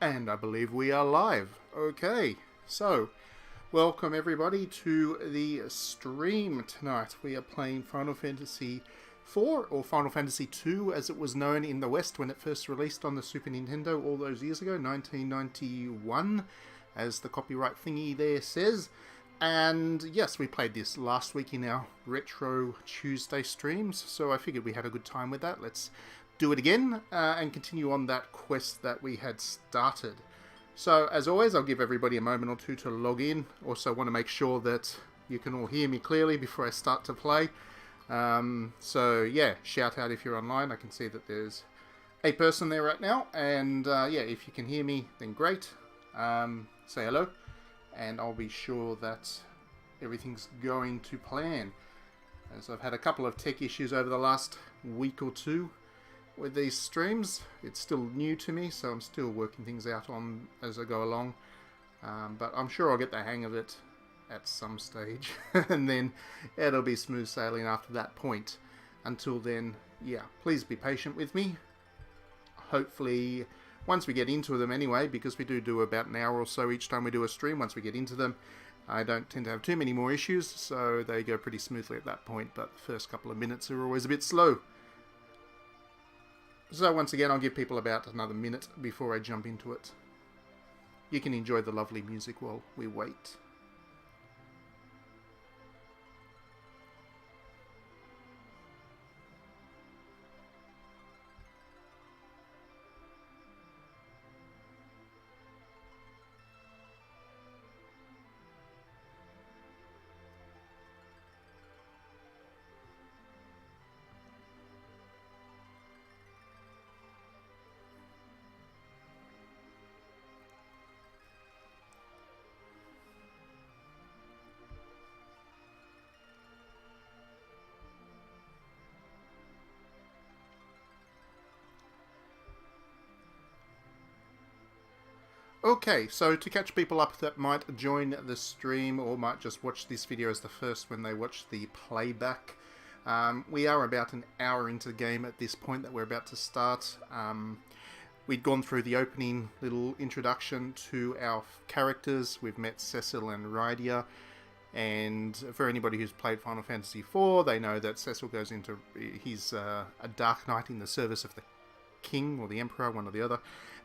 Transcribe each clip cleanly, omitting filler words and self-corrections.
And I believe we are live. Okay, so welcome everybody to the stream tonight. We are playing Final Fantasy IV, or Final Fantasy II as it was known in the West when it first released on the Super Nintendo all those years ago, 1991, as the copyright thingy there says. And yes, we played this last week in our Retro Tuesday streams, so I figured we had a good time with that. Let's do it again and continue on that quest that we had started. So as always, I'll give everybody a moment or two to log in. Also want to make sure that you can all hear me clearly before I start to play. So yeah, shout out if you're online. I can see that there's a person there right now, and yeah, if you can hear me, then great. Say hello, and I'll be sure that everything's going to plan. As I've had a couple of tech issues over the last week or two with these streams. It's still new to me, so I'm still working things out on as I go along. But I'm sure I'll get the hang of it at some stage, and then it'll be smooth sailing after that point. Until then, yeah, please be patient with me. Hopefully, once we get into them anyway, because we do about an hour or so each time we do a stream, once we get into them, I don't tend to have too many more issues, so they go pretty smoothly at that point, but the first couple of minutes are always a bit slow. So once again, I'll give people about another minute before I jump into it. You can enjoy the lovely music while we wait. Okay, so to catch people up that might join the stream or might just watch this video as the first when they watch the playback, we are about an hour into the game at this point that we're about to start. We'd gone through the opening little introduction to our characters. We've met Cecil and Rydia, and for anybody who's played Final Fantasy IV, they know that Cecil goes into, he's a Dark Knight in the service of the King or the Emperor, one or the other,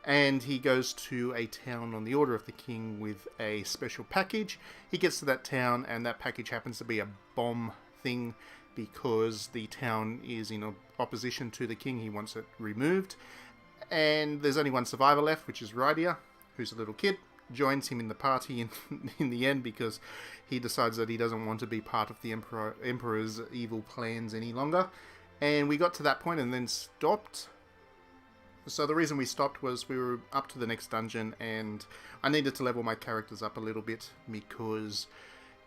and he goes to a town on the order of the King with a special package. He gets to that town, and that package happens to be a bomb thing because the town is in opposition to the King. He wants it removed, and there's only one survivor left, which is Rydia, who's a little kid. Joins him in the party in the end because he decides that he doesn't want to be part of the Emperor's evil plans any longer. And we got to that point and then stopped. So the reason we stopped was we were up to the next dungeon, and I needed to level my characters up a little bit because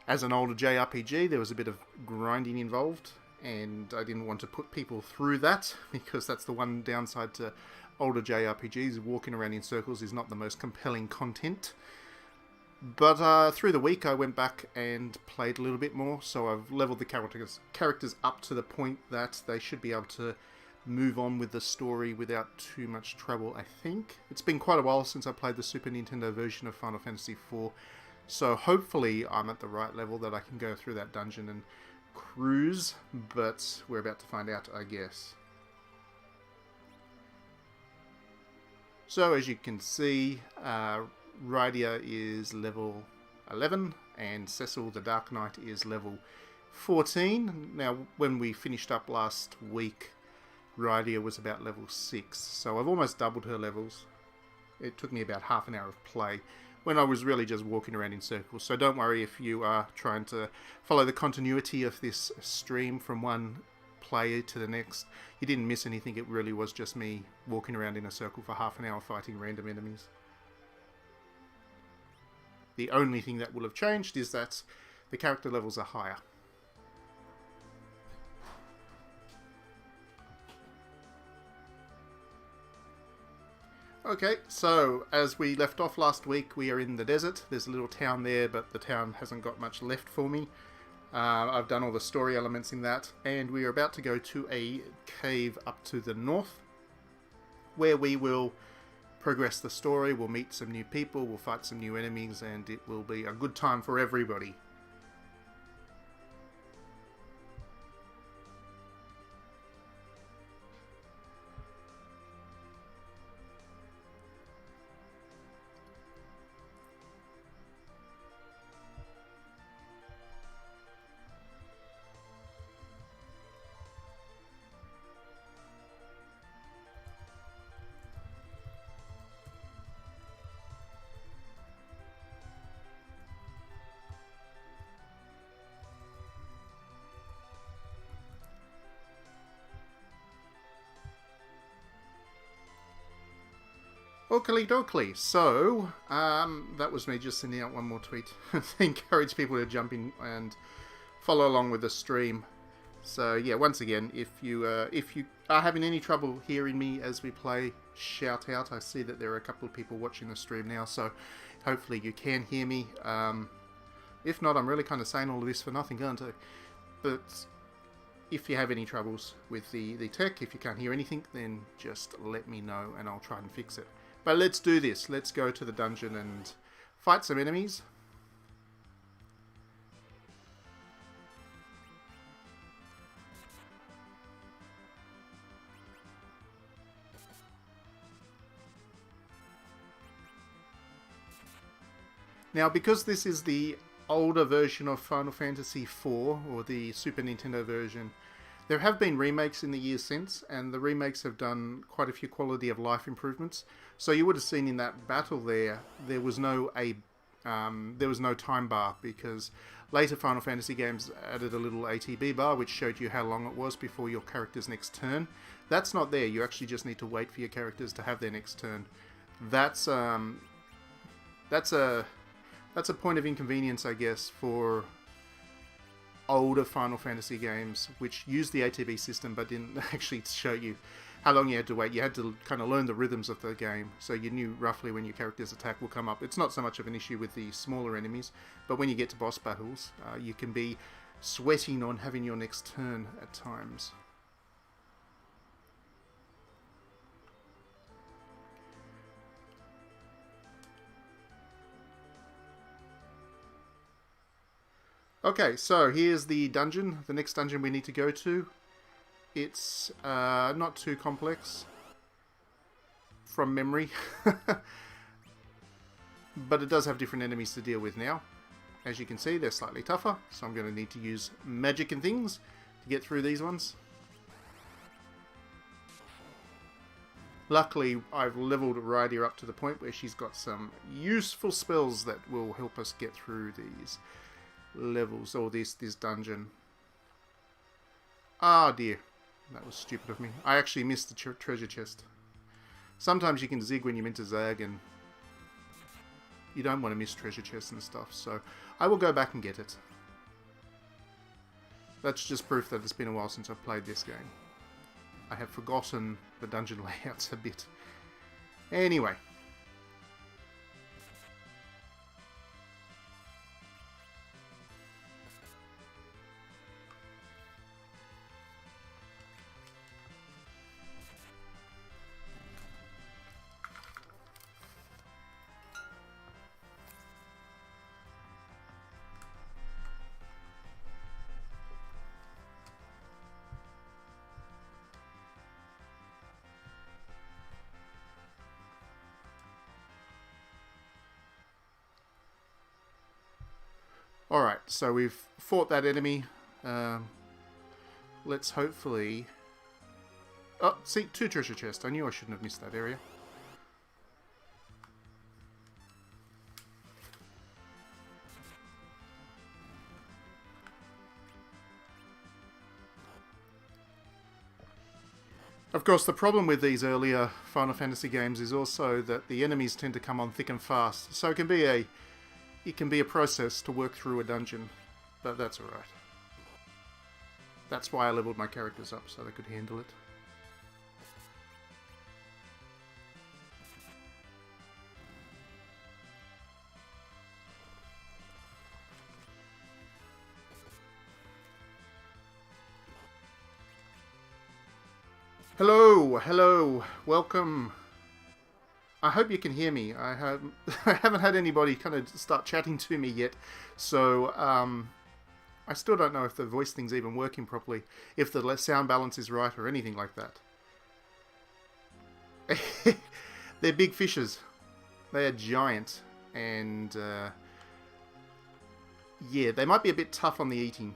as an older JRPG there was a bit of grinding involved, and I didn't want to put people through that because that's the one downside to older JRPGs. Walking around in circles is not the most compelling content. But through the week I went back and played a little bit more, so I've leveled the characters up to the point that they should be able to move on with the story without too much trouble, I think. It's been quite a while since I played the Super Nintendo version of Final Fantasy IV, so hopefully I'm at the right level that I can go through that dungeon and cruise, but we're about to find out, I guess. So as you can see, Rydia is level 11, and Cecil the Dark Knight is level 14. Now, when we finished up last week, Rydia was about level 6, so I've almost doubled her levels. It took me about half an hour of play when I was really just walking around in circles, so don't worry if you are trying to follow the continuity of this stream from one player to the next. You didn't miss anything. It really was just me walking around in a circle for half an hour fighting random enemies. The only thing that will have changed is that the character levels are higher. Okay, so as we left off last week, we are in the desert. There's a little town there, but the town hasn't got much left for me. I've done all the story elements in that, and we are about to go to a cave up to the north, where we will progress the story, we'll meet some new people, we'll fight some new enemies, and it will be a good time for everybody. Oakley dokley. So, that was me just sending out one more tweet to encourage people to jump in and follow along with the stream. So yeah, once again, if you are having any trouble hearing me as we play, shout out. I see that there are a couple of people watching the stream now, so hopefully you can hear me. If not, I'm really kind of saying all of this for nothing, aren't I? But if you have any troubles with the tech, if you can't hear anything, then just let me know and I'll try and fix it. But let's do this. Let's go to the dungeon and fight some enemies. Now, because this is the older version of Final Fantasy IV, or the Super Nintendo version, there have been remakes in the years since, and the remakes have done quite a few quality of life improvements. So you would have seen in that battle there was no time bar, because later Final Fantasy games added a little ATB bar which showed you how long it was before your character's next turn. That's not there. You actually just need to wait for your characters to have their next turn. That's a point of inconvenience, I guess, for older Final Fantasy games which used the ATB system but didn't actually show you how long you had to wait. You had to kind of learn the rhythms of the game, so you knew roughly when your character's attack will come up. It's not so much of an issue with the smaller enemies, but when you get to boss battles, you can be sweating on having your next turn at times. Okay, so here's the dungeon, the next dungeon we need to go to. It's not too complex from memory, but it does have different enemies to deal with now. As you can see, they're slightly tougher, so I'm going to need to use magic and things to get through these ones. Luckily, I've leveled Rydia up to the point where she's got some useful spells that will help us get through these levels, or this dungeon. Ah dear, that was stupid of me. I actually missed the treasure chest. Sometimes you can zig when you're meant to zag, and you don't want to miss treasure chests and stuff, so I will go back and get it. That's just proof that it's been a while since I've played this game. I have forgotten the dungeon layouts a bit. Anyway. Alright, so we've fought that enemy. Let's hopefully... Oh, see, 2 treasure chests. I knew I shouldn't have missed that area. Of course, the problem with these earlier Final Fantasy games is also that the enemies tend to come on thick and fast. So it can be a process to work through a dungeon, but that's alright. That's why I leveled my characters up, so they could handle it. Hello, welcome. I hope you can hear me. I haven't had anybody kind of start chatting to me yet, so I still don't know if the voice thing's even working properly, if the sound balance is right or anything like that. They're big fishes. They are giant, and yeah, they might be a bit tough on the eating.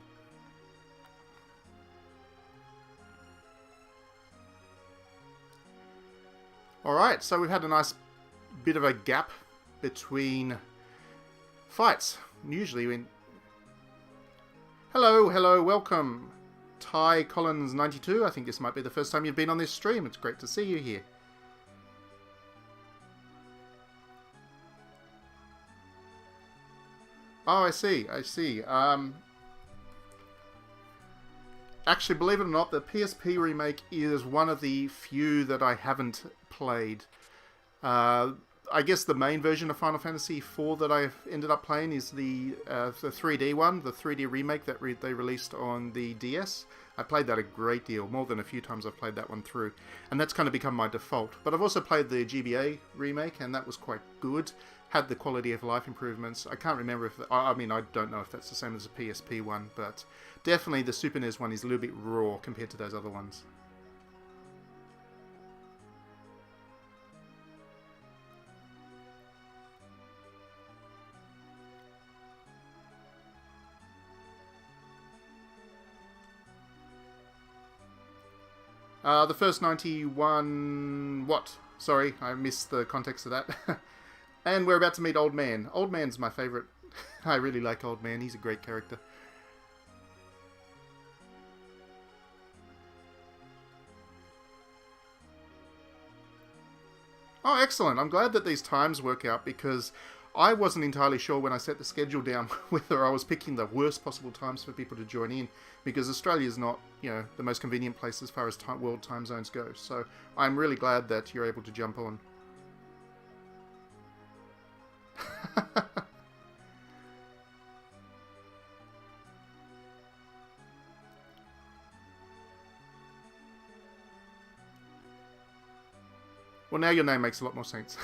Alright, so we've had a nice bit of a gap between fights. Usually when... Hello, welcome. Ty Collins 92. I think this might be the first time you've been on this stream. It's great to see you here. Oh, I see. Actually, believe it or not, the PSP remake is one of the few that I haven't played. I guess the main version of Final Fantasy IV that I've ended up playing is the 3D one, the 3D remake that they released on the DS. I played that a great deal, more than a few times I've played that one through, and that's kind of become my default. But I've also played the GBA remake, and that was quite good. Had the quality of life improvements. I can't remember if... I mean, I don't know if that's the same as the PSP one, but definitely the Super NES one is a little bit raw compared to those other ones. The first 91... What? Sorry, I missed the context of that. And we're about to meet Old Man. Old Man's my favourite. I really like Old Man. He's a great character. Oh, excellent. I'm glad that these times work out, because I wasn't entirely sure when I set the schedule down whether I was picking the worst possible times for people to join in, because Australia is not, the most convenient place as far as world time zones go. So I'm really glad that you're able to jump on. Well, now your name makes a lot more sense.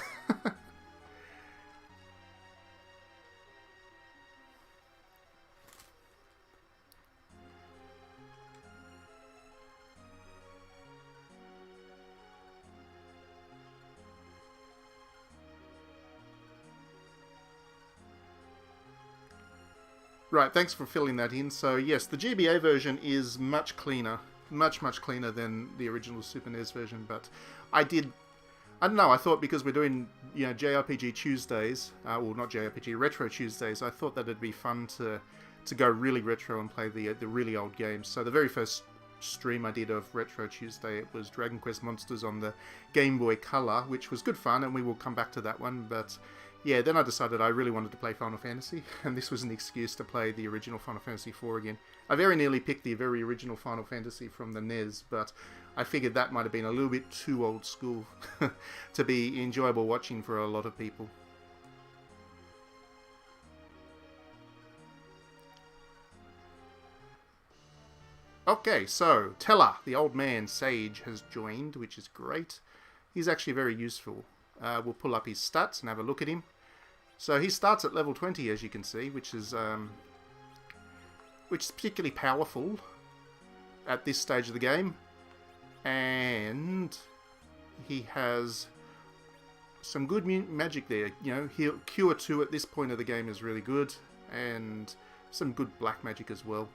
Right, thanks for filling that in. So yes, the GBA version is much cleaner. Much cleaner than the original Super NES version, but I don't know, I thought because we're doing, JRPG Tuesdays, well, not JRPG, Retro Tuesdays, I thought that it'd be fun to go really retro and play the really old games. So the very first stream I did of Retro Tuesday, it was Dragon Quest Monsters on the Game Boy Color, which was good fun, and we will come back to that one, but yeah, then I decided I really wanted to play Final Fantasy, and this was an excuse to play the original Final Fantasy IV again. I very nearly picked the very original Final Fantasy from the NES, but I figured that might have been a little bit too old school to be enjoyable watching for a lot of people. Okay, so Teller, the old man sage, has joined, which is great. He's actually very useful. We'll pull up his stats and have a look at him. So he starts at level 20, as you can see, which is particularly powerful at this stage of the game. And he has some good magic there. Cure 2 at this point of the game is really good, and some good black magic as well.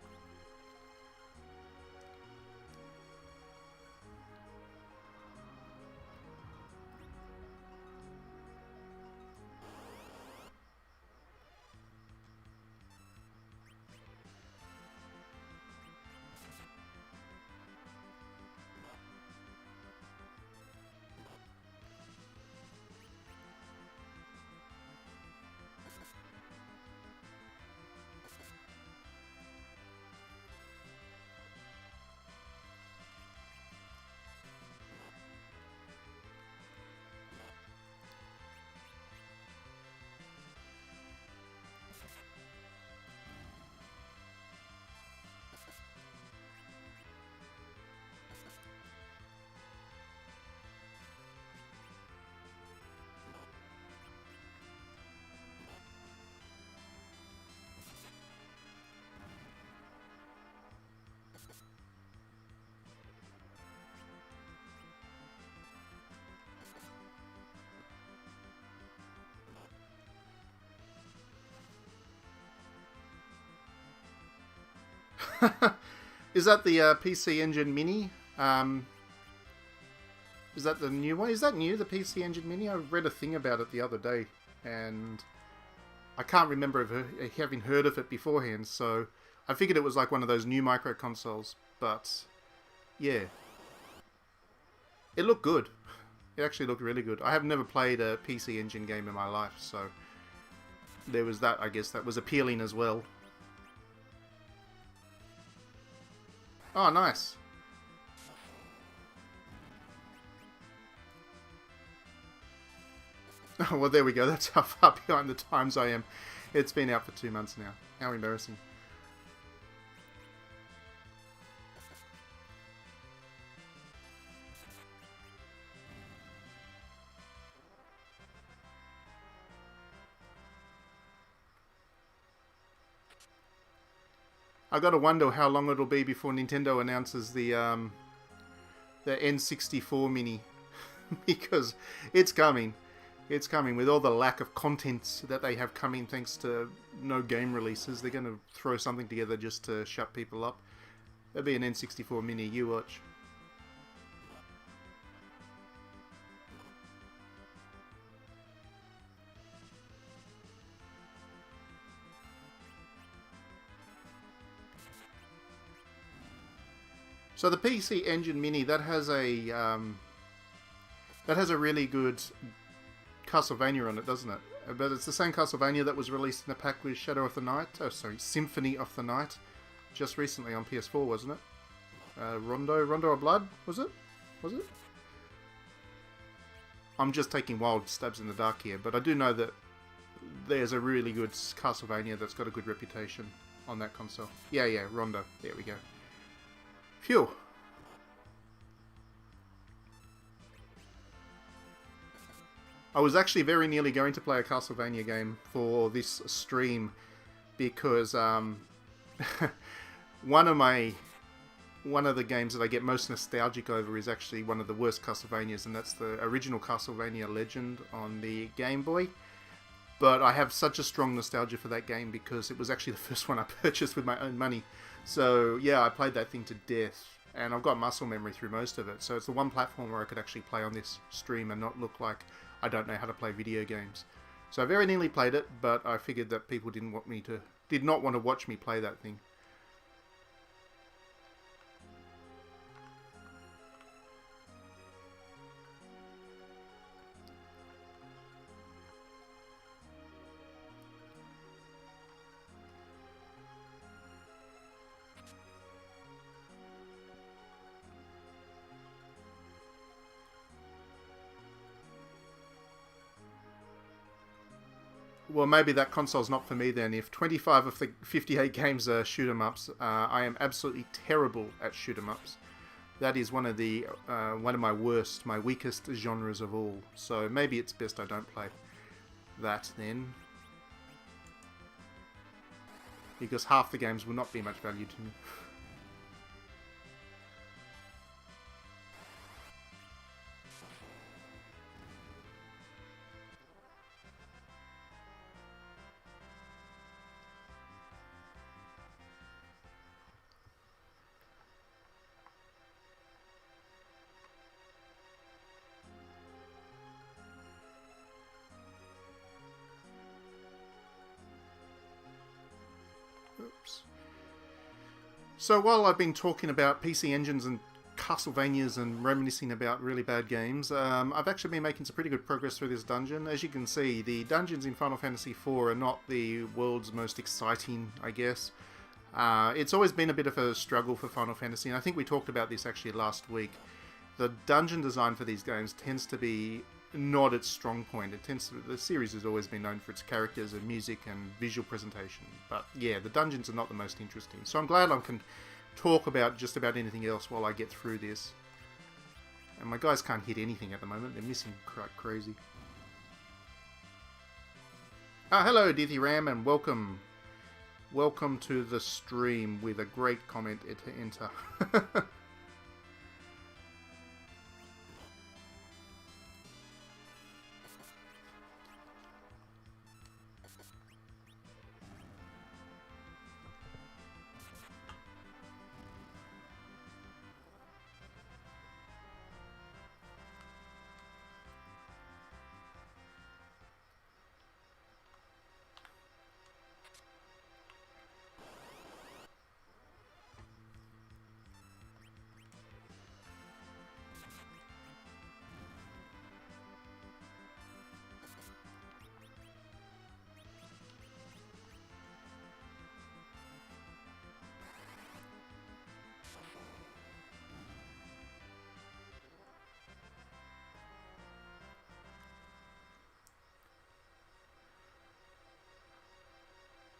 Is that the PC Engine Mini? Is that the new one? Is that new, the PC Engine Mini? I read a thing about it the other day, and I can't remember having heard of it beforehand, so I figured it was like one of those new micro consoles, but yeah. It looked good. It actually looked really good. I have never played a PC Engine game in my life, so there was that, I guess, that was appealing as well. Oh, nice. Oh, well, there we go. That's how far behind the times I am. It's been out for 2 months now. How embarrassing. I gotta wonder how long it'll be before Nintendo announces the N64 Mini, because it's coming. It's coming with all the lack of contents that they have coming thanks to no game releases. They're going to throw something together just to shut people up. There'll be an N64 Mini, you watch. So the PC Engine Mini, that has a really good Castlevania on it, doesn't it? But it's the same Castlevania that was released in a pack with Shadow of the Night. Oh, sorry, Symphony of the Night, just recently on PS4, wasn't it? Rondo of Blood, was it? Was it? I'm just taking wild stabs in the dark here, but I do know that there's a really good Castlevania that's got a good reputation on that console. Yeah, Rondo. There we go. Phew. I was actually very nearly going to play a Castlevania game for this stream because one of the games that I get most nostalgic over is actually one of the worst Castlevanias, and that's the original Castlevania Legend on the Game Boy. But I have such a strong nostalgia for that game because it was actually the first one I purchased with my own money. So yeah, I played that thing to death, and I've got muscle memory through most of it. So it's the one platform where I could actually play on this stream and not look like I don't know how to play video games. So I very nearly played it, but I figured that people did not want to watch me play that thing. Well, maybe that console's not for me then. If 25 of the 58 games are shoot 'em ups, I am absolutely terrible at shoot 'em ups. That is one of my worst, my weakest genres of all. So maybe it's best I don't play that then, because half the games will not be much value to me. Oops. So while I've been talking about PC engines and Castlevanias and reminiscing about really bad games, I've actually been making some pretty good progress through this dungeon. As you can see, the dungeons in Final Fantasy IV are not the world's most exciting, I guess. It's always been a bit of a struggle for Final Fantasy, and I think we talked about this actually last week. The dungeon design for these games tends to be not its strong point. The series has always been known for its characters and music and visual presentation, but yeah, the dungeons are not the most interesting. So I'm glad I can talk about just about anything else while I get through this. And my guys can't hit anything at the moment. They're missing crazy. Hello, Dithy Ram, and welcome. Welcome to the stream with a great comment to enter.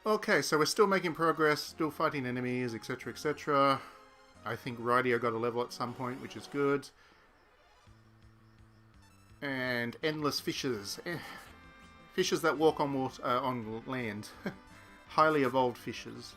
Okay, so we're still making progress, still fighting enemies, etc, etc. I think Rydia got a level at some point, which is good. And endless fishes. Fishes that walk on water, on land. Highly evolved fishes.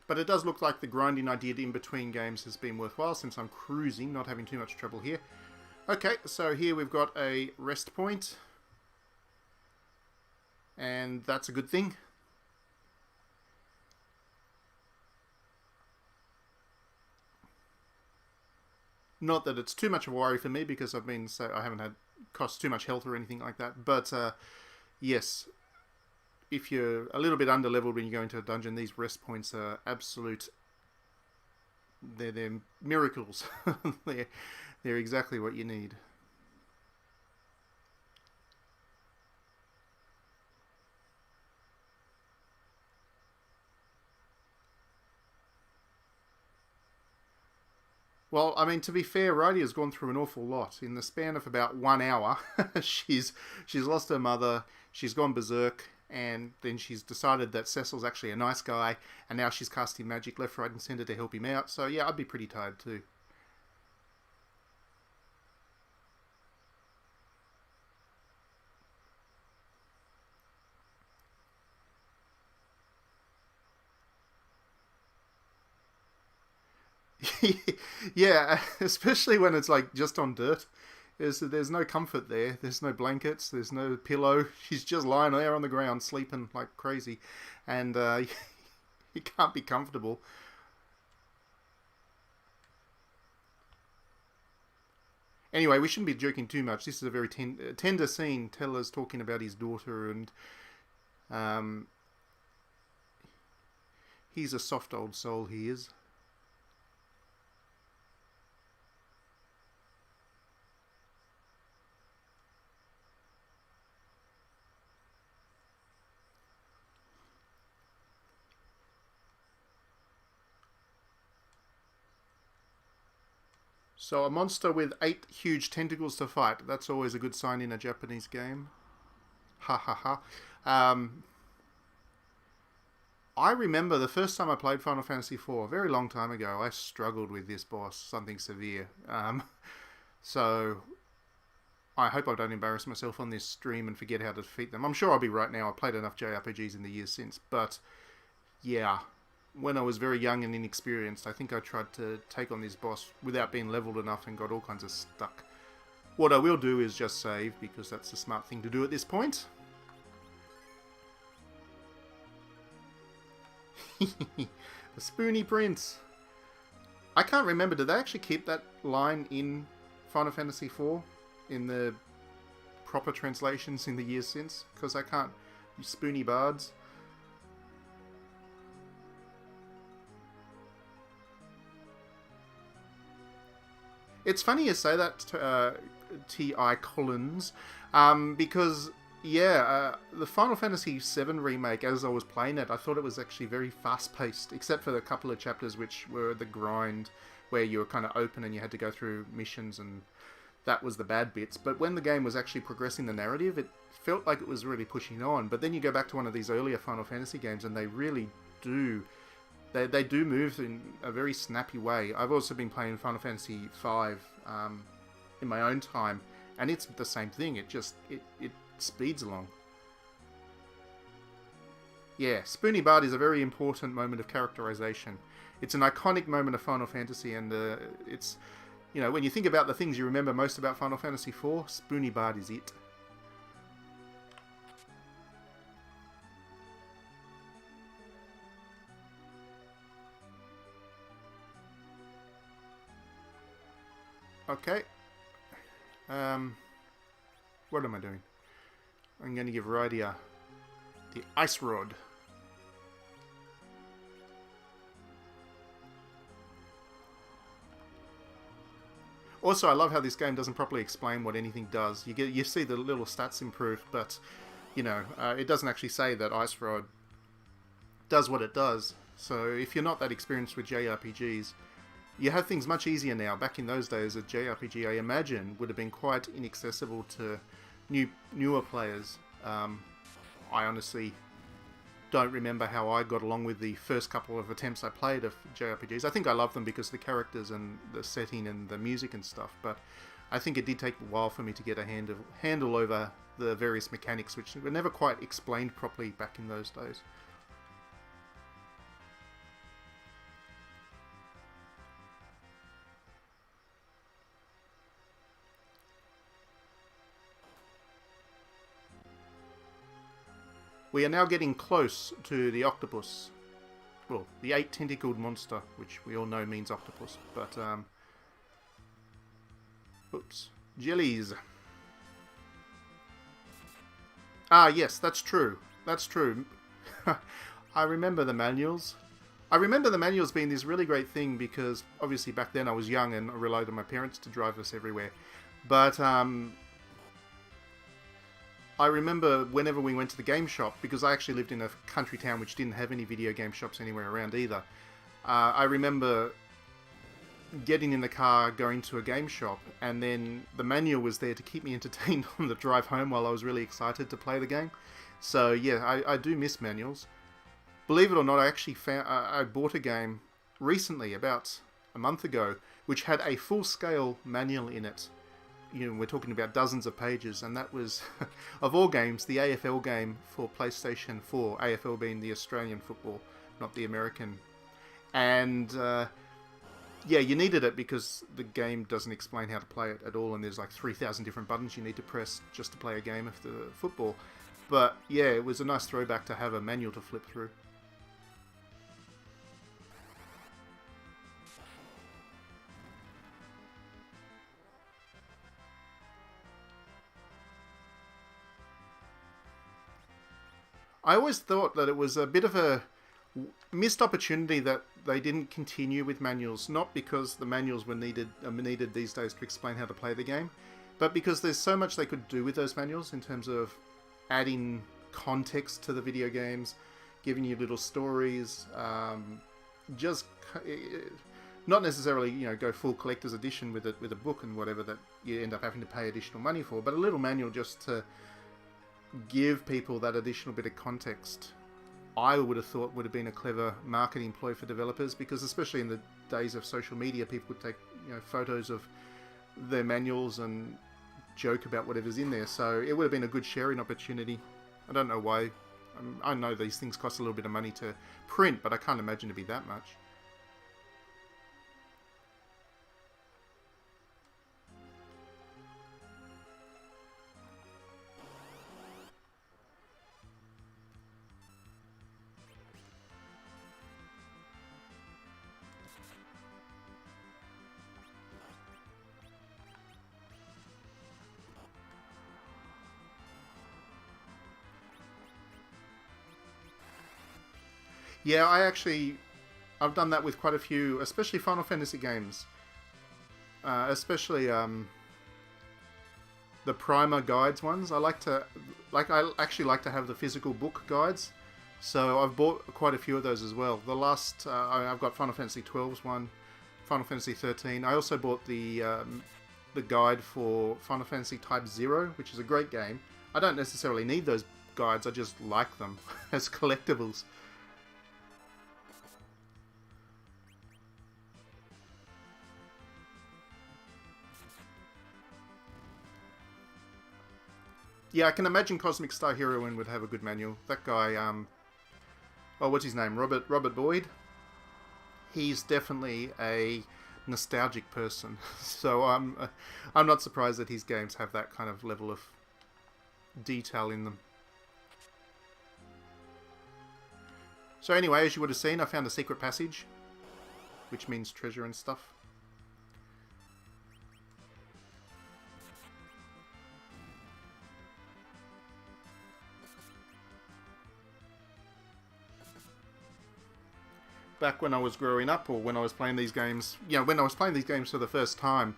But it does look like the grinding I did in between games has been worthwhile since I'm cruising, not having too much trouble here. Okay, so here we've got a rest point. And that's a good thing. Not that it's too much of a worry for me because I haven't had cost too much health or anything like that. But yes, if you're a little bit under leveled when you go into a dungeon, these rest points are absolute. They're miracles. they're exactly what you need. Well, I mean, to be fair, Rydia's gone through an awful lot. In the span of about 1 hour, she's lost her mother, she's gone berserk, and then she's decided that Cecil's actually a nice guy, and now she's casting magic left, right, and centre to help him out. So yeah, I'd be pretty tired too. Yeah, especially when it's like just on dirt. There's no comfort there. There's no blankets. There's no pillow. She's just lying there on the ground, sleeping like crazy, and you can't be comfortable. Anyway, we shouldn't be joking too much. This is a very tender scene. Teller's talking about his daughter, and um, he's a soft old soul. He is. So a monster with 8 huge tentacles to fight. That's always a good sign in a Japanese game. Ha ha ha. I remember the first time I played Final Fantasy IV, a very long time ago, I struggled with this boss, something severe. So I hope I don't embarrass myself on this stream and forget how to defeat them. I'm sure I'll be right now. I've played enough JRPGs in the years since. But yeah, when I was very young and inexperienced, I think I tried to take on this boss without being leveled enough and got all kinds of stuck. What I will do is just save, because that's the smart thing to do at this point. The Spoony Prince. I can't remember, did they actually keep that line in Final Fantasy IV in the proper translations in the years since? Because I can't... Spoony bards. It's funny you say that, T.I. Collins, because, yeah, the Final Fantasy VII remake, as I was playing it, I thought it was actually very fast-paced, except for the couple of chapters which were the grind, where you were kind of open and you had to go through missions, and that was the bad bits. But when the game was actually progressing the narrative, it felt like it was really pushing on. But then you go back to one of these earlier Final Fantasy games, and they really do... They do move in a very snappy way. I've also been playing Final Fantasy V in my own time, and it's the same thing. It speeds along. Yeah, Spoony Bard is a very important moment of characterization. It's an iconic moment of Final Fantasy, and it's, you know, when you think about the things you remember most about Final Fantasy IV, Spoony Bard is it. Okay. What am I doing? I'm going to give Rydia the Ice Rod. Also, I love how this game doesn't properly explain what anything does. You see the little stats improve, but, you know, it doesn't actually say that Ice Rod does what it does. So if you're not that experienced with JRPGs, you have things much easier now. Back in those days, a JRPG, I imagine, would have been quite inaccessible to newer players. I honestly don't remember how I got along with the first couple of attempts I played of JRPGs. I think I loved them because of the characters and the setting and the music and stuff, but I think it did take a while for me to get a handle over the various mechanics, which were never quite explained properly back in those days. We are now getting close to the octopus. Well, the 8-tentacled monster, which we all know means octopus, but, oops. Jellies. Ah, yes, that's true. That's true. I remember the manuals. I remember the manuals being this really great thing because, obviously, back then I was young and I relied on my parents to drive us everywhere. But, I remember whenever we went to the game shop, because I actually lived in a country town which didn't have any video game shops anywhere around either. I remember getting in the car, going to a game shop, and then the manual was there to keep me entertained on the drive home while I was really excited to play the game. So yeah, I do miss manuals. Believe it or not, I actually I bought a game recently, about a month ago, which had a full-scale manual in it. You know, we're talking about dozens of pages, and that was, of all games, the AFL game for PlayStation 4, AFL being the Australian football, not the American. And, yeah, you needed it because the game doesn't explain how to play it at all, and there's like 3,000 different buttons you need to press just to play a game of the football. But, yeah, it was a nice throwback to have a manual to flip through. I always thought that it was a bit of a missed opportunity that they didn't continue with manuals, not because the manuals were needed these days to explain how to play the game, but because there's so much they could do with those manuals in terms of adding context to the video games, giving you little stories, just not necessarily, you know, go full collector's edition with a book and whatever that you end up having to pay additional money for, but a little manual just to give people that additional bit of context. I would have thought would have been a clever marketing ploy for developers, because especially in the days of social media, people would take, you know, photos of their manuals and joke about whatever's in there. So it would have been a good sharing opportunity. I don't know why. I know these things cost a little bit of money to print, but I can't imagine it'd be that much. Yeah, I've done that with quite a few, especially Final Fantasy games. Especially the primer guides ones. I actually like to have the physical book guides. So I've bought quite a few of those as well. The last, I've got Final Fantasy 12's one, Final Fantasy 13. I also bought the guide for Final Fantasy Type 0, which is a great game. I don't necessarily need those guides, I just like them as collectibles. Yeah, I can imagine Cosmic Star Heroine would have a good manual. That guy, oh, what's his name? Robert Boyd? He's definitely a nostalgic person. So I'm not surprised that his games have that kind of level of detail in them. So anyway, as you would have seen, I found a secret passage, which means treasure and stuff. Back when I was growing up, or when I was playing these games, you know, when I was playing these games for the first time,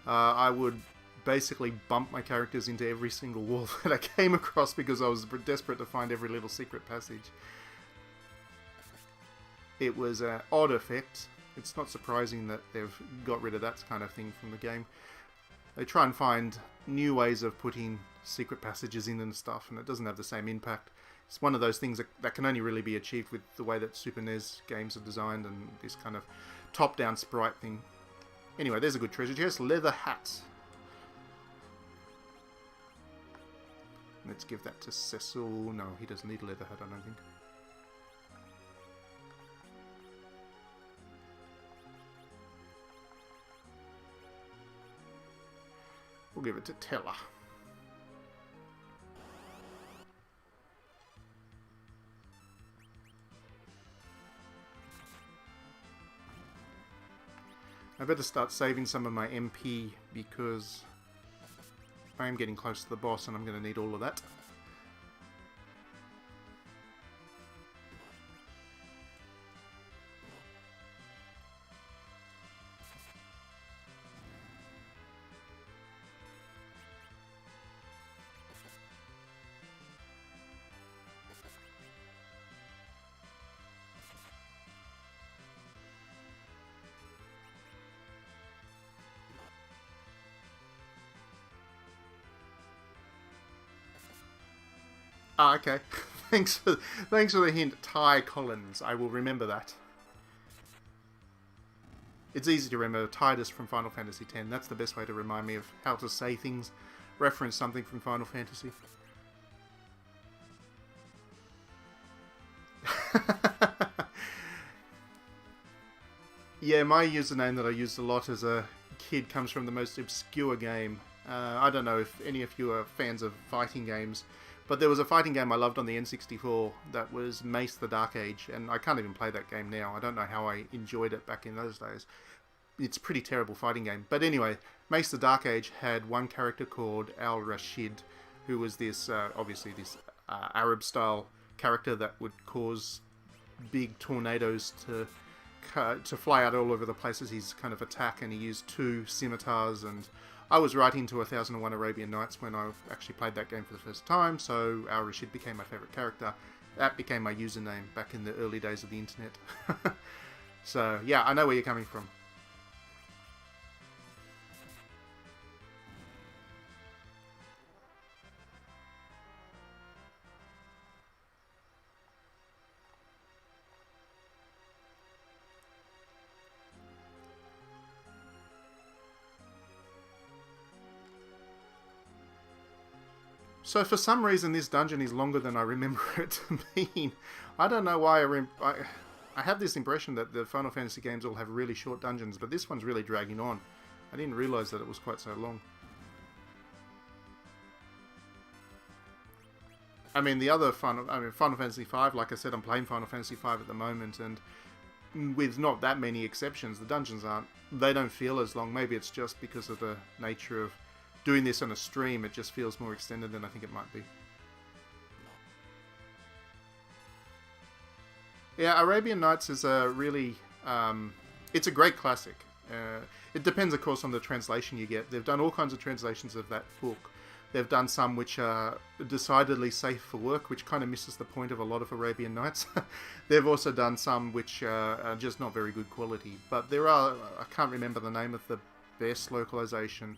I would basically bump my characters into every single wall that I came across because I was desperate to find every little secret passage. It was an odd effect. It's not surprising that they've got rid of that kind of thing from the game. They try and find new ways of putting secret passages in and stuff, and it doesn't have the same impact. It's one of those things that can only really be achieved with the way that Super NES games are designed and this kind of top-down sprite thing. Anyway, there's a good treasure chest. Leather hats. Let's give that to Cecil. No, he doesn't need a leather hat, I don't think. We'll give it to Teller. I better start saving some of my MP because I am getting close to the boss and I'm going to need all of that. Ah, okay. Thanks for the hint, Ty Collins. I will remember that. It's easy to remember Tidus from Final Fantasy X. That's the best way to remind me of how to say things. Reference something from Final Fantasy. Yeah, my username that I used a lot as a kid comes from the most obscure game. I don't know if any of you are fans of fighting games, but there was a fighting game I loved on the N64 that was Mace the Dark Age, and I can't even play that game now. I don't know how I enjoyed it back in those days. It's a pretty terrible fighting game. But anyway, Mace the Dark Age had one character called Al Rashid, who was this, obviously this Arab-style character that would cause big tornadoes to fly out all over the place as his kind of attack, and he used 2 scimitars, and I was right into 1001 Arabian Nights when I actually played that game for the first time, so Al Rashid became my favourite character. That became my username back in the early days of the internet. So, yeah, I know where you're coming from. So for some reason this dungeon is longer than I remember it to be. I don't know why I have this impression that the Final Fantasy games all have really short dungeons, but this one's really dragging on. I didn't realise that it was quite so long. I mean, the other Final Fantasy V, like I said, I'm playing Final Fantasy V at the moment, and with not that many exceptions, the dungeons they don't feel as long. Maybe it's just because of the nature of doing this on a stream, it just feels more extended than I think it might be. Yeah, Arabian Nights is a really... it's a great classic. It depends, of course, on the translation you get. They've done all kinds of translations of that book. They've done some which are decidedly safe for work, which kind of misses the point of a lot of Arabian Nights. They've also done some which are just not very good quality. But there are... I can't remember the name of the best localization.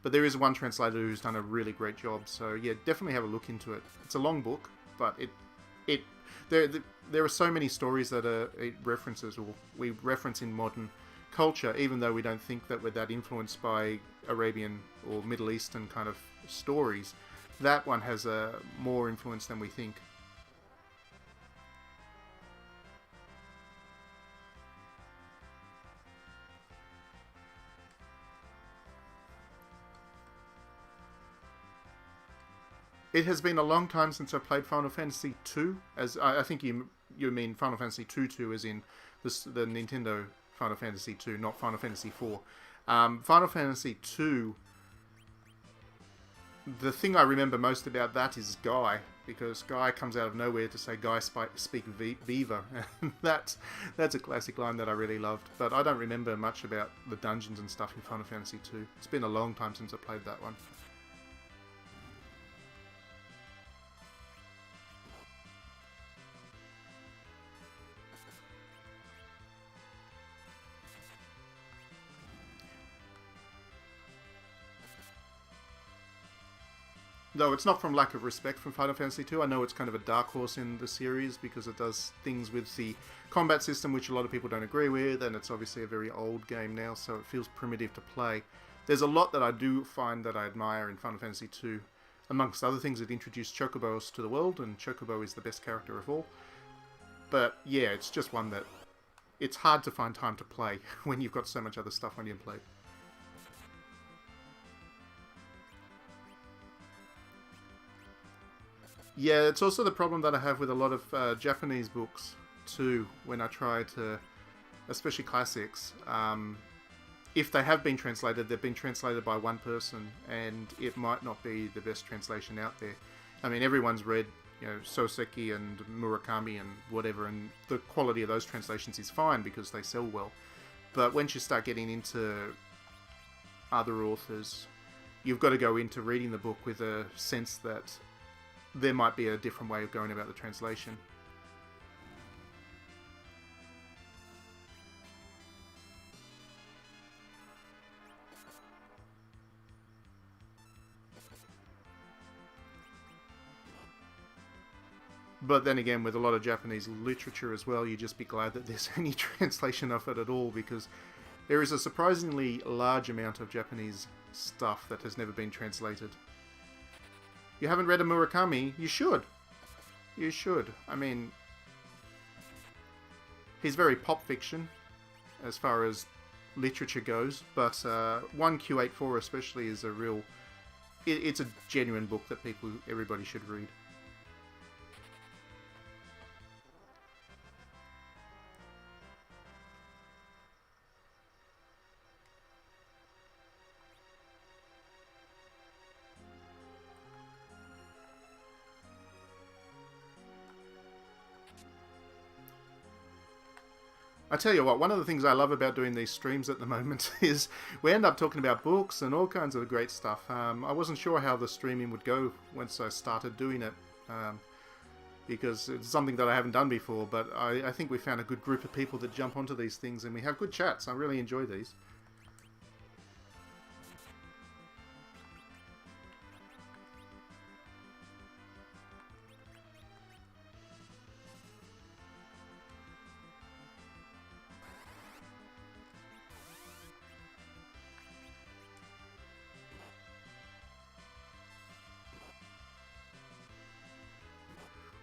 But there is one translator who's done a really great job, so yeah, definitely have a look into it. It's a long book, but there are so many stories that it references, or we reference in modern culture, even though we don't think that we're that influenced by Arabian or Middle Eastern kind of stories. That one has more influence than we think. It has been a long time since I played Final Fantasy II. As I think you mean Final Fantasy 2 as in the Nintendo Final Fantasy II, not Final Fantasy IV. Final Fantasy II, the thing I remember most about that is Guy, because Guy comes out of nowhere to say Guy speak Viva. that's a classic line that I really loved, but I don't remember much about the dungeons and stuff in Final Fantasy II. It's been a long time since I played that one. Though it's not from lack of respect from Final Fantasy II. I know it's kind of a dark horse in the series because it does things with the combat system which a lot of people don't agree with, and it's obviously a very old game now, so it feels primitive to play. There's a lot that I do find that I admire in Final Fantasy II. Amongst other things, it introduced Chocobos to the world, and Chocobo is the best character of all. But yeah, it's just one that it's hard to find time to play when you've got so much other stuff on your plate. Yeah, it's also the problem that I have with a lot of Japanese books too, when I try to, especially classics. If they have been translated, they've been translated by one person, and it might not be the best translation out there. I mean, everyone's read, you know, Soseki and Murakami and whatever, and the quality of those translations is fine because they sell well. But once you start getting into other authors, you've got to go into reading the book with a sense that there might be a different way of going about the translation. But then again, with a lot of Japanese literature as well, you just be glad that there's any translation of it at all, because there is a surprisingly large amount of Japanese stuff that has never been translated. You haven't read a Murakami? You should. You should. I mean, he's very pop fiction as far as literature goes, but 1Q84 especially is a real... It's a genuine book that everybody should read. I tell you what, one of the things I love about doing these streams at the moment is we end up talking about books and all kinds of great stuff. I wasn't sure how the streaming would go once I started doing it, because it's something that I haven't done before, but I think we found a good group of people that jump onto these things and we have good chats. I really enjoy these.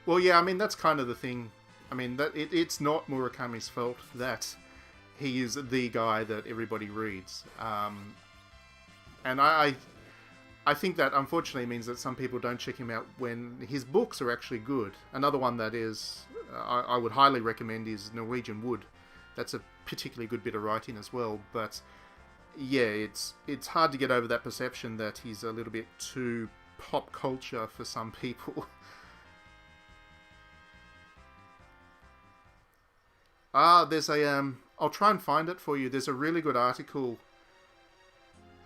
Well, yeah, I mean, that's kind of the thing. I mean, it's not Murakami's fault that he is the guy that everybody reads. And I think that unfortunately means that some people don't check him out when his books are actually good. Another one that is I would highly recommend is Norwegian Wood. That's a particularly good bit of writing as well. But yeah, it's hard to get over that perception that he's a little bit too pop culture for some people. There's a I'll try and find it for you. There's a really good article.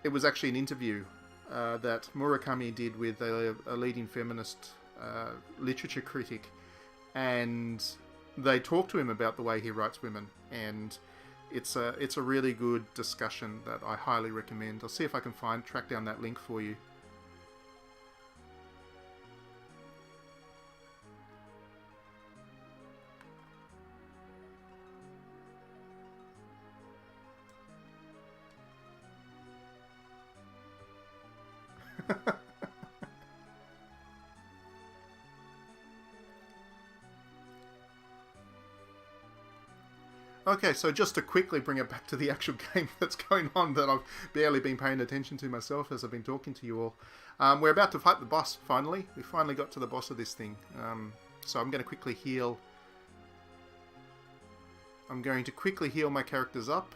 It was actually an interview that Murakami did with a leading feminist literature critic, and they talked to him about the way he writes women, and it's a really good discussion that I highly recommend. I'll see if I can track down that link for you. Okay, so just to quickly bring it back to the actual game that's going on that I've barely been paying attention to myself as I've been talking to you all. We're about to fight the boss, finally. We finally got to the boss of this thing. So I'm going to quickly heal. I'm going to quickly heal my characters up.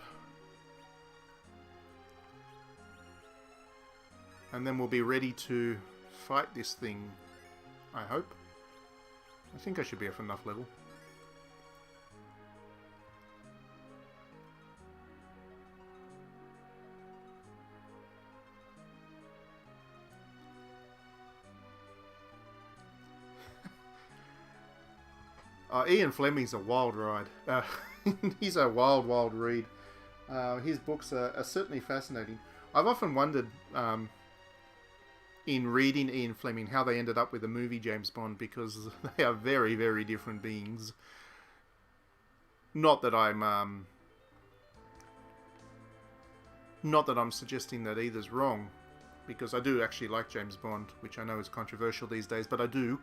And then we'll be ready to fight this thing, I hope. I think I should be at enough level. Ian Fleming's a wild ride. He's a wild read. His books are certainly fascinating. I've often wondered in reading Ian Fleming how they ended up with the movie James Bond, because they are very, very different beings. Not that I'm suggesting that either's wrong, because I do actually like James Bond, which I know is controversial these days, but I do.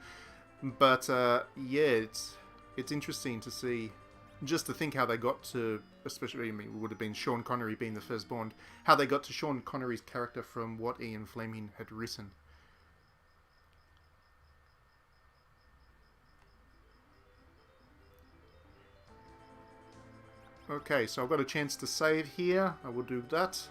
But yeah, it's interesting to see, just to think how they got to, especially, I mean, it would have been Sean Connery being the first Bond, how they got to Sean Connery's character from what Ian Fleming had written. Okay, so I've got a chance to save here. I will do that.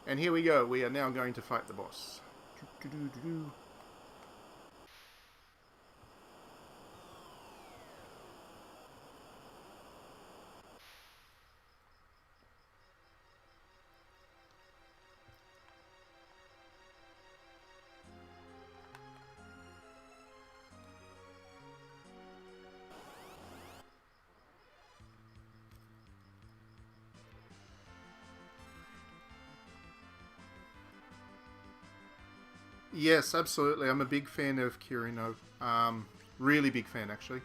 And here we go. We are now going to fight the boss. Yes, absolutely. I'm a big fan of Kirino. Really big fan, actually.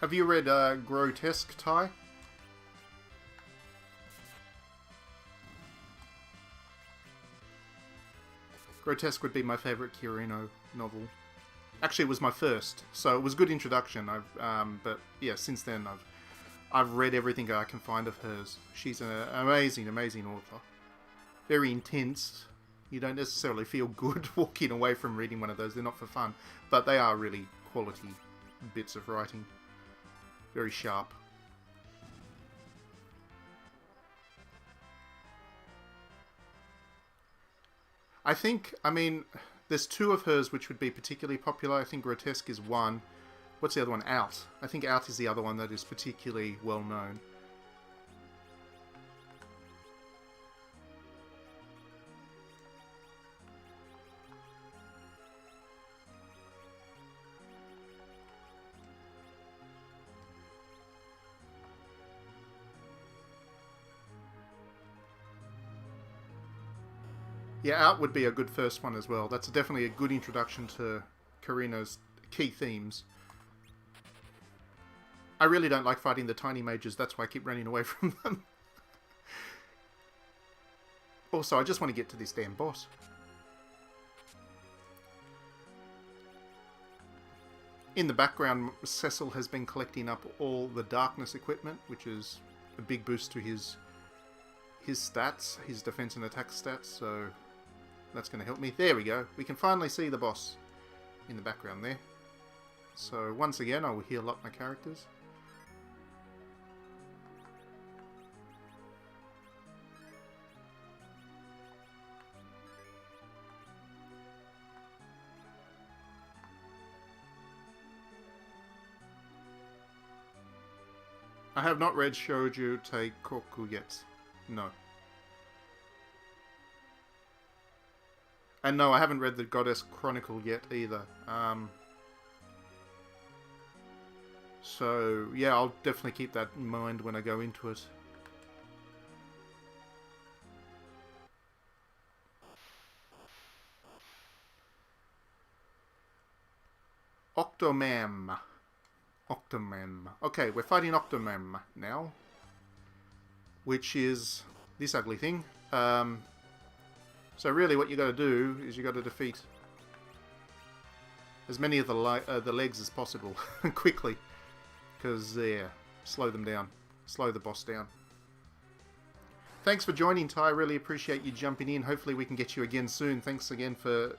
Have you read Grotesque, Ty? Grotesque would be my favourite Kirino novel. Actually, it was my first, so it was a good introduction. But yeah, since then I've read everything I can find of hers. She's an amazing, amazing author. Very intense. You don't necessarily feel good walking away from reading one of those. They're not for fun, but they are really quality bits of writing. Very sharp. I mean, there's two of hers which would be particularly popular. I think Grotesque is one. What's the other one? Out. I think Out is the other one that is particularly well known. Yeah, Out would be a good first one as well. That's definitely a good introduction to Karina's key themes. I really don't like fighting the tiny mages, that's why I keep running away from them. Also, I just want to get to this damn boss. In the background, Cecil has been collecting up all the darkness equipment, which is a big boost to his stats, his defense and attack stats, so that's going to help me. There we go. We can finally see the boss in the background there. So once again, I will heal up my characters. I have not read Shoujo Teikoku yet. No. And no, I haven't read the Goddess Chronicle yet either. So, yeah, I'll definitely keep that in mind when I go into it. Octomam. Octomam. Okay, we're fighting Octomam now. Which is this ugly thing. So really what you got to do is you got to defeat as many of the legs as possible quickly. Because, yeah, slow them down. Slow the boss down. Thanks for joining, Ty. Really appreciate you jumping in. Hopefully we can get you again soon. Thanks again for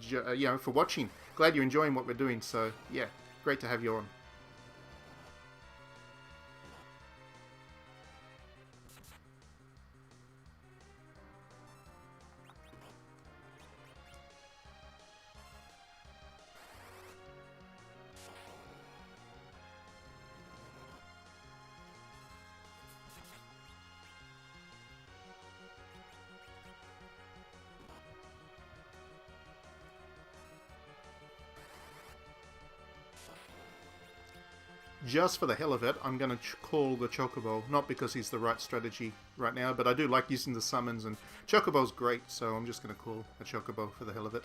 you know, for watching. Glad you're enjoying what we're doing. So yeah, great to have you on. Just for the hell of it, I'm going to call the Chocobo, not because he's the right strategy right now, but I do like using the summons, and Chocobo's great, so I'm just going to call a Chocobo for the hell of it.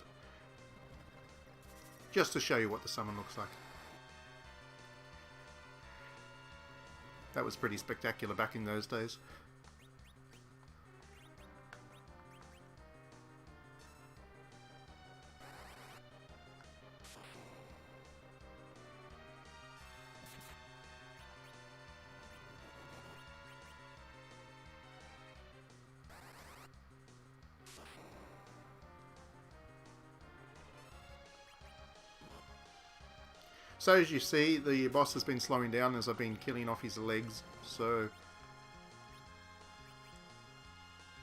Just to show you what the summon looks like. That was pretty spectacular back in those days. So as you see, the boss has been slowing down as I've been killing off his legs, so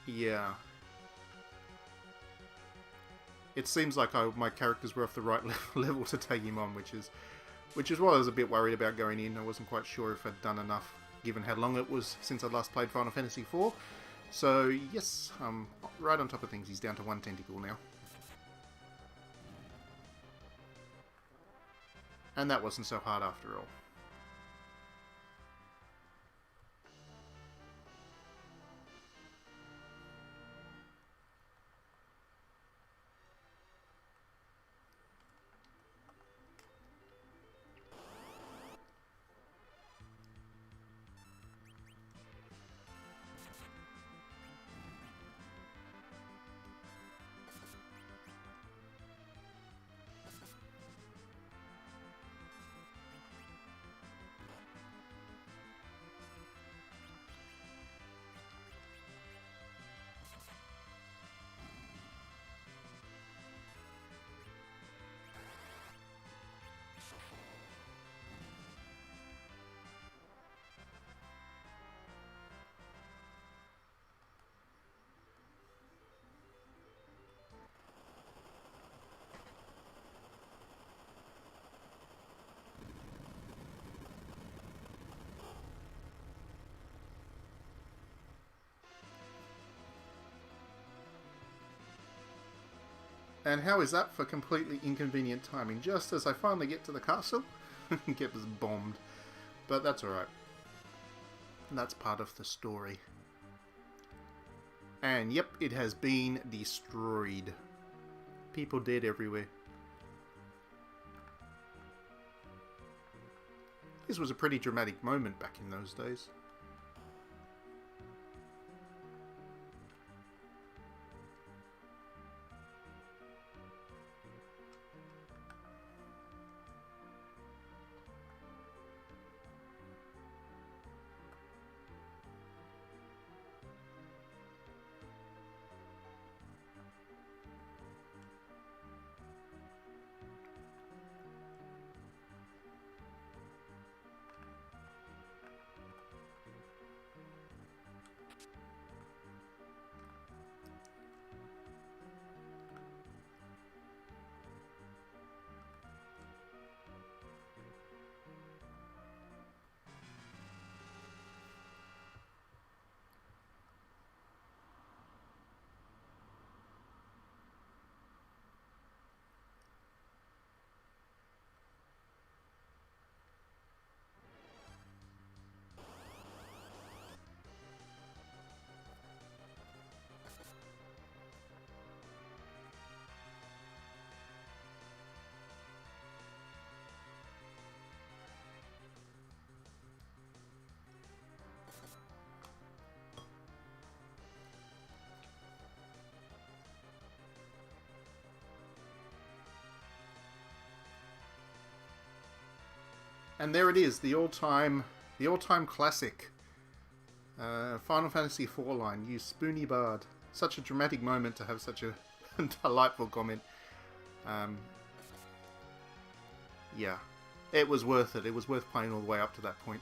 yeah. It seems like my characters were off the right level to take him on, which is what I was a bit worried about going in. I wasn't quite sure if I'd done enough, given how long it was since I last played Final Fantasy IV. So yes, I'm right on top of things. He's down to one tentacle now. And that wasn't so hard after all. And how is that for completely inconvenient timing? Just as I finally get to the castle, get bombed. But that's alright. That's part of the story. And yep, it has been destroyed. People dead everywhere. This was a pretty dramatic moment back in those days. And there it is, the all-time classic. Final Fantasy IV line, "You spoony bard." Such a dramatic moment to have such a delightful comment. Um, yeah, it was worth it. It was worth playing all the way up to that point.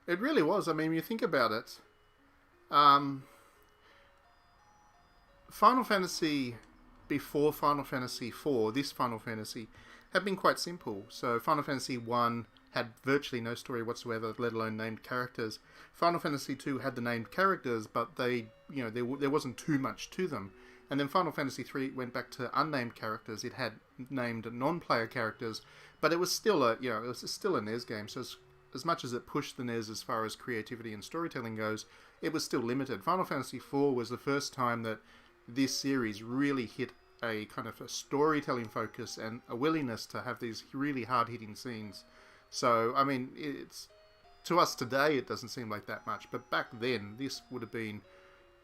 It really was. I mean, when you think about it, um, Final Fantasy before Final Fantasy IV, this Final Fantasy, had been quite simple. So Final Fantasy I had virtually no story whatsoever, let alone named characters. Final Fantasy II had the named characters, but they, there wasn't too much to them. And then Final Fantasy III went back to unnamed characters. It had named non-player characters, but it was still it was still a NES game. So as much as it pushed the NES as far as creativity and storytelling goes, it was still limited. Final Fantasy IV was the first time that this series really hit a kind of a storytelling focus and a willingness to have these really hard-hitting scenes. So, I mean, it's to us today it doesn't seem like that much, but back then this would have been,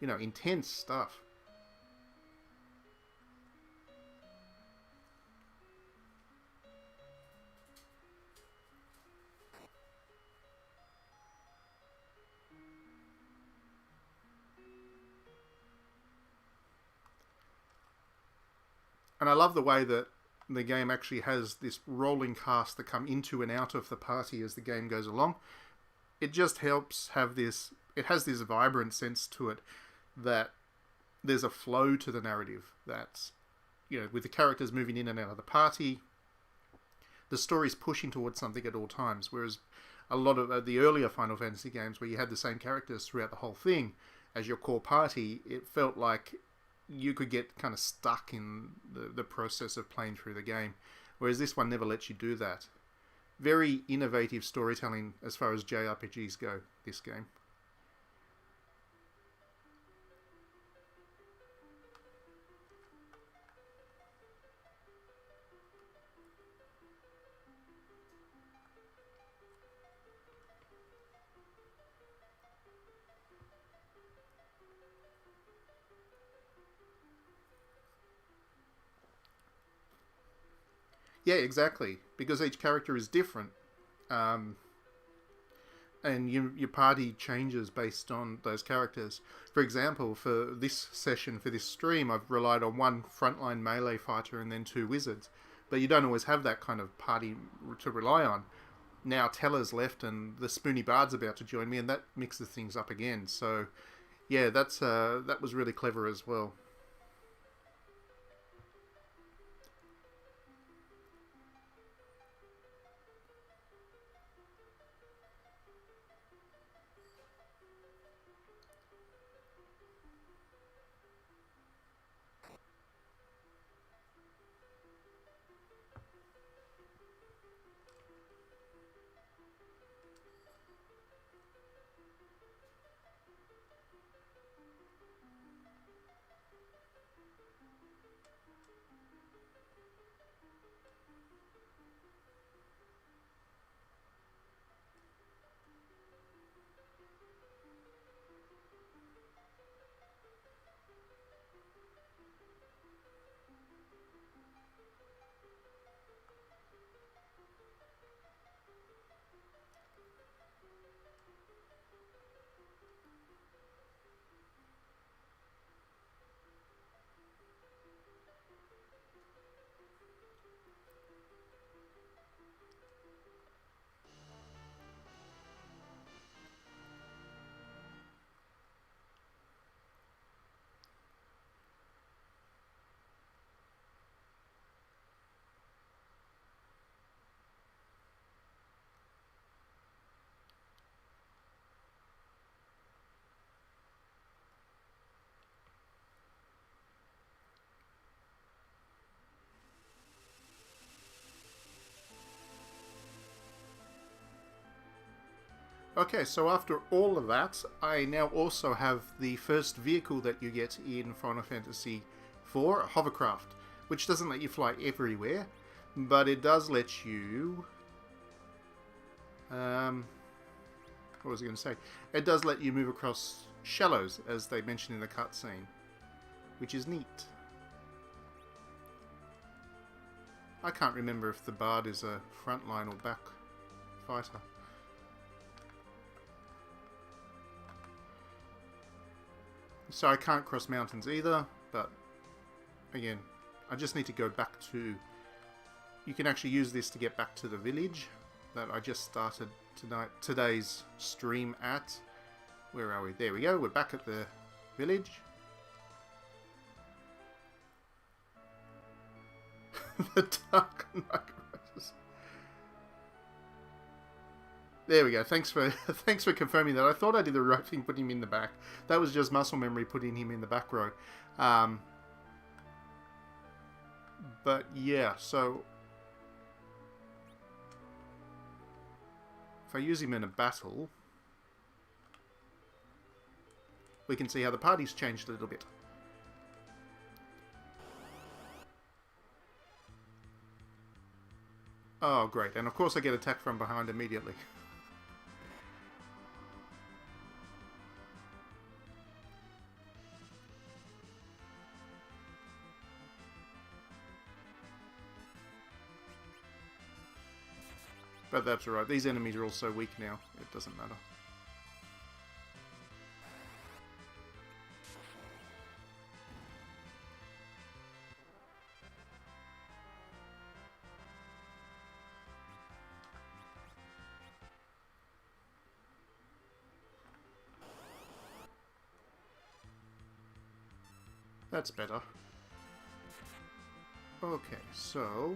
intense stuff. And I love the way that the game actually has this rolling cast that come into and out of the party as the game goes along. It just helps have this. It has this vibrant sense to it that there's a flow to the narrative. That's with the characters moving in and out of the party, the story's pushing towards something at all times. Whereas a lot of the earlier Final Fantasy games, where you had the same characters throughout the whole thing as your core party, it felt like you could get kind of stuck in the process of playing through the game. Whereas this one never lets you do that. Very innovative storytelling as far as JRPGs go, this game. Yeah, exactly. Because each character is different. Um, and your party changes based on those characters. For example, for this session, for this stream, I've relied on one frontline melee fighter and then two wizards. But you don't always have that kind of party to rely on. Now Teller's left and the Spoony Bard's about to join me, and that mixes things up again. So, yeah, that was really clever as well. Okay, so after all of that, I now also have the first vehicle that you get in Final Fantasy IV, Hovercraft, which doesn't let you fly everywhere, but it does let you... what was I going to say? It does let you move across shallows, as they mentioned in the cutscene, which is neat. I can't remember if the bard is a frontline or back fighter. So I can't cross mountains either, but again, I just need to go back to... You can actually use this to get back to the village that I just started today's stream at. Where are we? There we go, we're back at the village. The Dark Knight Rises. There we go. Thanks for confirming that. I thought I did the right thing putting him in the back. That was just muscle memory putting him in the back row. But yeah, so if I use him in a battle, we can see how the party's changed a little bit. Oh, great. And of course I get attacked from behind immediately. But that's alright. These enemies are all so weak now, it doesn't matter. That's better. Okay, so...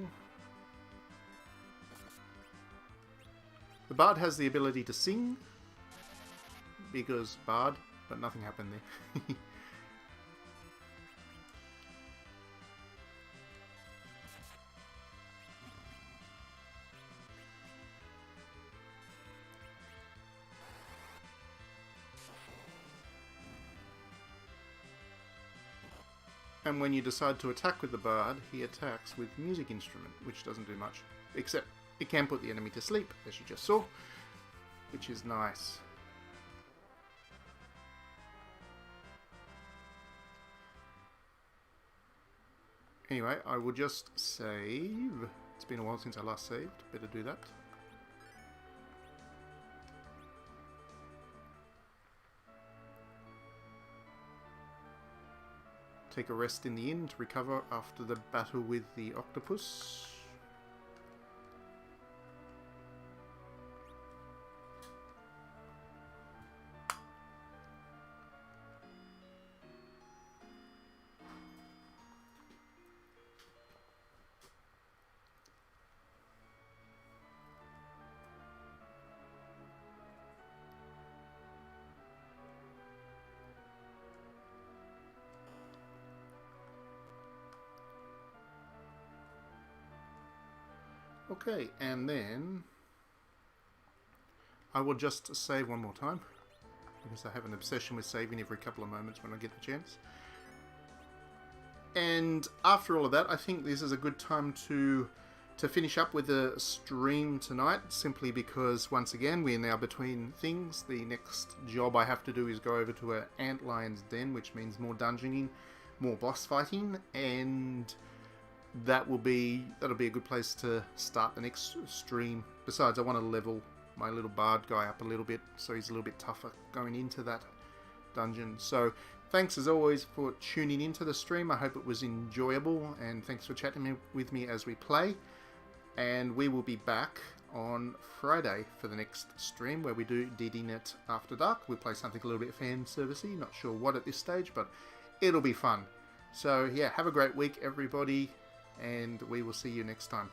The bard has the ability to sing, because bard, but nothing happened there. And when you decide to attack with the bard, he attacks with music instrument, which doesn't do much, except it can put the enemy to sleep, as you just saw, which is nice. Anyway, I will just save. It's been a while since I last saved. Better do that. Take a rest in the inn to recover after the battle with the octopus. Okay, and then I will just save one more time, because I have an obsession with saving every couple of moments when I get the chance. And after all of that, I think this is a good time to finish up with the stream tonight, simply because, once again, we're now between things. The next job I have to do is go over to an antlion's den, which means more dungeoning, more boss fighting, and that'll be a good place to start the next stream. Besides, I want to level my little bard guy up a little bit, so he's a little bit tougher going into that dungeon. So thanks as always for tuning into the stream. I hope it was enjoyable, and thanks for chatting with me as we play. And we will be back on Friday for the next stream, where we do DDNet After Dark. We'll play something a little bit fan servicey, not sure what at this stage, but it'll be fun. So yeah, have a great week everybody, and we will see you next time.